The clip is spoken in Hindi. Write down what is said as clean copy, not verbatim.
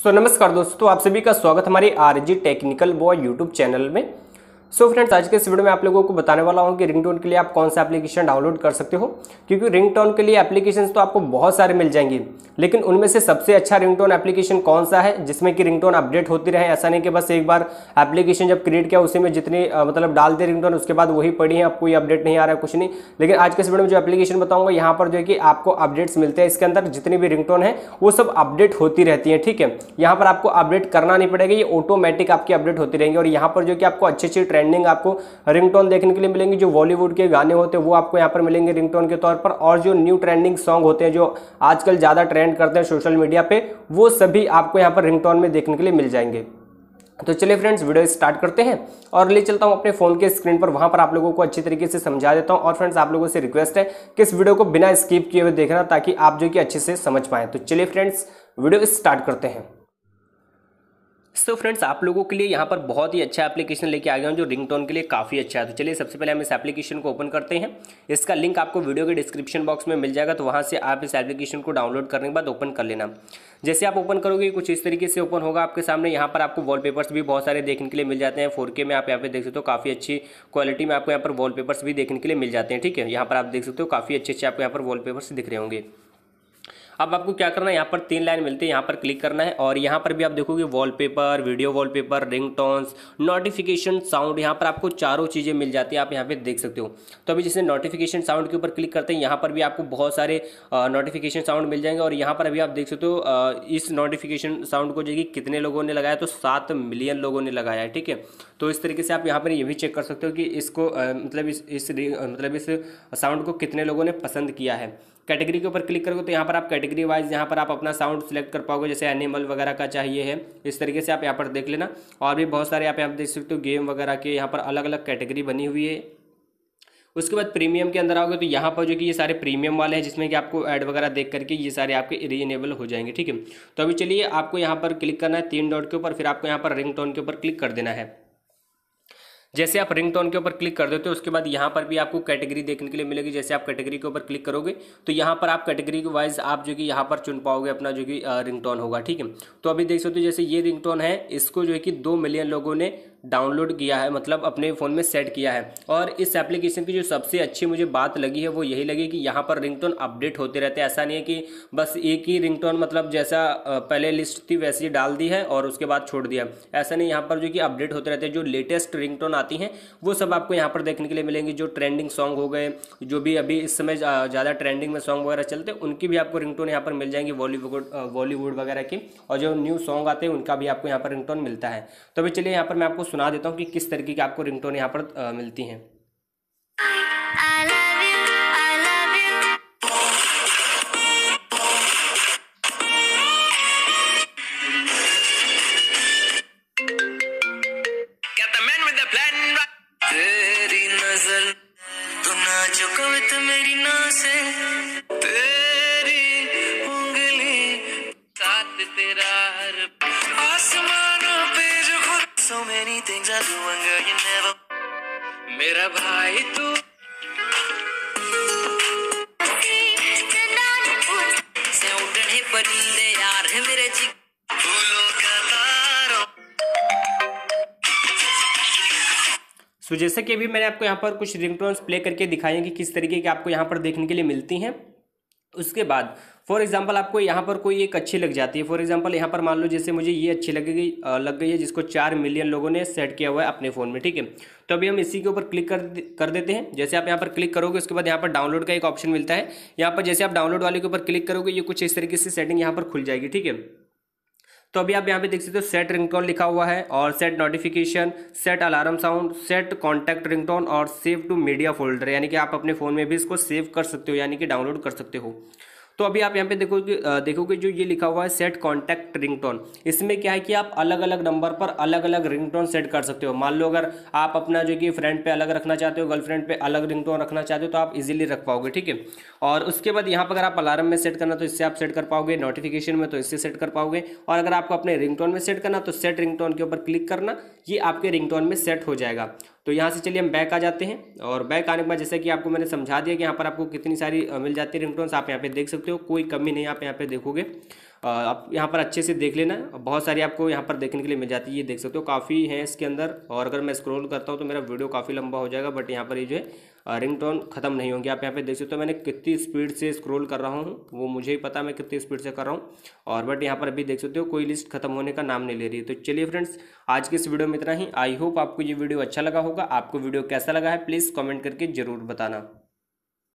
नमस्कार दोस्तों, आप सभी का स्वागत हमारे RG technical boy YouTube channel में। फ्रेंड्स, आज के इस वीडियो में आप लोगों को बताने वाला हूं कि रिंगटोन के लिए आप कौन सा एप्लीकेशन डाउनलोड कर सकते हो। क्योंकि रिंगटोन के लिए एप्लीकेशंस तो आपको बहुत सारे मिल जाएंगे, लेकिन उनमें से सबसे अच्छा रिंगटोन एप्लीकेशन कौन सा है जिसमें कि रिंगटोन अपडेट होती रहे। ऐसा नहीं कि बस एक बार एप्लीकेशन जब क्रिएट किया उसी में जितनी मतलब डाल दे रिंगटोन, उसके बाद वही पड़ी है, अब कोई अपडेट नहीं आ रहा है, कुछ नहीं। लेकिन आज के इस वीडियो में जो एप्लीकेशन बताऊंगा यहाँ पर जो है कि आपको अपडेट्स मिलते हैं। इसके अंदर जितनी भी रिंगटोन है वो सब अपडेट होती रहती है। ठीक है, यहाँ पर आपको अपडेट करना नहीं पड़ेगा, ये ऑटोमेटिक आपकी अपडेट होती रहेंगी। और यहाँ पर जो कि आपको अच्छी अच्छी ट्रेंडिंग आपको रिंगटोन देखने के लिए मिलेंगे। जो बॉलीवुड के गाने होते हैं वो आपको यहाँ पर मिलेंगे रिंगटोन के तौर पर, और जो न्यू ट्रेंडिंग सॉन्ग होते हैं जो आजकल ज्यादा ट्रेंड करते हैं सोशल मीडिया पे, वो सभी आपको यहाँ पर रिंगटोन में देखने के लिए मिल जाएंगे। तो चलिए फ्रेंड्स, वीडियो स्टार्ट करते हैं और ले चलता हूं अपने फोन के स्क्रीन पर, वहां पर आप लोगों को अच्छी तरीके से समझा देता हूं। और फ्रेंड्स, आप लोगों से रिक्वेस्ट है कि इस वीडियो को बिना स्किप किए हुए देखना, ताकि आप जो कि अच्छे से समझ पाएं। तो चलिए फ्रेंड्स, वीडियो स्टार्ट करते हैं। फ्रेंड्स, आप लोगों के लिए यहाँ पर बहुत ही अच्छा एप्लीकेशन लेके आ गया हूँ जो रिंगटोन के लिए काफ़ी अच्छा है। तो चलिए सबसे पहले हम इस एप्लीकेशन को ओपन करते हैं। इसका लिंक आपको वीडियो के डिस्क्रिप्शन बॉक्स में मिल जाएगा, तो वहाँ से आप इस एप्लीकेशन को डाउनलोड करने के बाद ओपन कर लेना। जैसे आप ओपन करोगे कुछ इस तरीके से ओपन होगा आपके सामने। यहाँ पर आपको वॉलपेपर्स भी बहुत सारे देखने के लिए मिल जाते हैं। 4K में आप यहाँ पे देख सकते हो, काफ़ी अच्छी क्वालिटी में आपको यहाँ पर वॉलपेपर्स भी देखने के लिए मिल जाते हैं। ठीक है, यहाँ पर आप देख सकते हो काफ़ी अच्छे अच्छे आपको यहाँ पर वॉलपेपर्स दिख रहे होंगे। अब आपको क्या करना है, यहाँ पर 3 लाइन मिलती है, यहाँ पर क्लिक करना है। और यहाँ पर भी आप देखोगे wallpaper, video wallpaper, ringtones, notification, sound, यहाँ पर आपको चारों चीज़ें मिल जाती है। आप यहाँ पे देख सकते हो। तो अभी जैसे नोटिफिकेशन साउंड के ऊपर क्लिक करते हैं, यहाँ पर भी आपको बहुत सारे नोटिफिकेशन साउंड मिल जाएंगे। और यहाँ पर अभी आप देख सकते हो इस नोटिफिकेशन साउंड को जो कि कितने लोगों ने लगाया, तो 7 मिलियन लोगों ने लगाया है। ठीक है, तो इस तरीके से आप यहाँ पर ये भी चेक कर सकते हो कि इसको मतलब इस साउंड को कितने लोगों ने पसंद किया है। कैटेगरी के ऊपर क्लिक करोगे तो यहाँ पर आप कैटेगरी वाइज यहाँ पर आप अपना साउंड सिलेक्ट कर पाओगे। जैसे एनिमल वगैरह का चाहिए है, इस तरीके से आप यहाँ पर देख लेना। और भी बहुत सारे आप यहाँ देख सकते हो गेम वगैरह के, यहाँ पर अलग अलग कैटेगरी बनी हुई है। उसके बाद प्रीमियम के अंदर आओगे तो यहाँ पर जो कि ये सारे प्रीमियम वाले हैं, जिसमें कि आपको ऐड वगैरह देख करके ये सारे आपके रीनेबल हो जाएंगे। ठीक है, तो अभी चलिए आपको यहाँ पर क्लिक करना है 3 डॉट के ऊपर, फिर आपको यहाँ पर रिंगटोन के ऊपर क्लिक कर देना है। जैसे आप रिंगटोन के ऊपर क्लिक कर देते हो उसके बाद यहाँ पर भी आपको कैटेगरी देखने के लिए मिलेगी। जैसे आप कैटेगरी के ऊपर क्लिक करोगे तो यहाँ पर आप कैटेगरी के वाइज आप जो कि यहाँ पर चुन पाओगे अपना जो कि रिंगटोन होगा। ठीक है, तो अभी देख सकते हो जैसे ये रिंगटोन है, इसको जो है कि 2 मिलियन लोगों ने डाउनलोड किया है, मतलब अपने फ़ोन में सेट किया है। और इस एप्लीकेशन की जो सबसे अच्छी मुझे बात लगी है वो यही लगी कि यहाँ पर रिंगटोन अपडेट होते रहते हैं। ऐसा नहीं है कि बस एक ही रिंगटोन मतलब जैसा पहले लिस्ट थी वैसी डाल दी है और उसके बाद छोड़ दिया, ऐसा नहीं। यहाँ पर जो कि अपडेट होते रहते हैं। जो लेटेस्ट रिंगटोन आती हैं वो सब आपको यहाँ पर देखने के लिए मिलेंगी। जो ट्रेंडिंग सॉन्ग हो गए, जो भी अभी इस समय ज़्यादा ट्रेंडिंग में सॉन्ग वगैरह चलते हैं, उनकी भी आपको रिंगटोन यहाँ पर मिल जाएंगी, बॉलीवुड वगैरह की। और जो न्यू सॉन्ग आते हैं उनका भी आपको यहाँ पर रिंगटोन मिलता है। तो अभी चलिए यहाँ पर मैं आपको सुना देता हूँ कि किस तरीके की आपको रिंगटोन यहाँ पर मिलती हैं। तेरी नजर तू नाचो कवित मेरी नासे, तेरी उंगली साथ तेरा हर आसमानों पे जो खुद so many things I do and girl you never मेरा भाई तू से उड़ने परिंदे यार है मेरे जी फूलों का तारों। तो जैसे कि अभी मैंने आपको यहाँ पर कुछ रिंगटोन्स प्ले करके दिखाई हैं कि किस तरीके की आपको यहाँ पर देखने के लिए मिलती हैं। उसके बाद फॉर एग्जांपल आपको यहाँ पर कोई एक अच्छी लग जाती है। फॉर एग्जांपल यहाँ पर मान लो जैसे मुझे ये अच्छी लग गई है, जिसको 4 मिलियन लोगों ने सेट किया हुआ है अपने फ़ोन में। ठीक है, तो अभी हम इसी के ऊपर क्लिक कर देते हैं। जैसे आप यहाँ पर क्लिक करोगे उसके बाद यहाँ पर डाउनलोड का एक ऑप्शन मिलता है। यहाँ पर जैसे आप डाउनलोड वाले के ऊपर क्लिक करोगे ये कुछ इस तरीके से सेटिंग यहाँ पर खुल जाएगी। ठीक है, तो अभी आप यहाँ पे देख सकते हो सेट रिंगटोन लिखा हुआ है, और set notification, set alarm sound, set contact ringtone और सेव टू मीडिया फोल्डर, यानी कि आप अपने फ़ोन में भी इसको सेव कर सकते हो, यानी कि डाउनलोड कर सकते हो। तो अभी आप यहाँ पे देखोगे जो ये लिखा हुआ है सेट कॉन्टैक्ट रिंगटोन, इसमें क्या है कि आप अलग अलग नंबर पर अलग अलग रिंगटोन सेट कर सकते हो। मान लो अगर आप अपना जो कि फ्रेंड पे अलग रखना चाहते हो, गर्लफ्रेंड पे अलग रिंगटोन रखना चाहते हो, तो आप इजीली रख पाओगे। ठीक है, और उसके बाद यहाँ पर अगर आप अलार्म में सेट करना तो इससे आप सेट कर पाओगे, नोटिफिकेशन में तो इससे सेट कर पाओगे, और अगर आपको अपने रिंगटोन में सेट करना तो सेट रिंगटोन के ऊपर क्लिक करना, ये आपके रिंगटोन में सेट हो जाएगा। तो यहाँ से चलिए हम बैक आ जाते हैं, और बैक आने के बाद जैसे कि आपको मैंने समझा दिया कि यहाँ पर आपको कितनी सारी मिल जाती है रिंगटोन्स, आप यहाँ पे देख सकते हो, कोई कमी नहीं आप यहाँ पे देखोगे। आप यहाँ पर अच्छे से देख लेना, बहुत सारी आपको यहाँ पर देखने के लिए मिल जाती है। ये देख सकते हो काफ़ी है इसके अंदर, और अगर मैं स्क्रॉल करता हूँ तो मेरा वीडियो काफ़ी लंबा हो जाएगा, बट यहाँ पर ये जो है रिंगटोन ख़त्म नहीं होंगे। आप यहाँ पे देख सकते हो मैंने कितनी स्पीड से स्क्रॉल कर रहा हूँ, वो मुझे ही पता मैं कितनी स्पीड से कर रहा हूँ। और बट यहाँ पर अभी देख सकते हो कोई लिस्ट खत्म होने का नाम नहीं ले रही है। तो चलिए फ्रेंड्स, आज के इस वीडियो में इतना ही। आई होप आपको ये वीडियो अच्छा लगा होगा। आपको वीडियो कैसा लगा है प्लीज़ कमेंट करके ज़रूर बताना।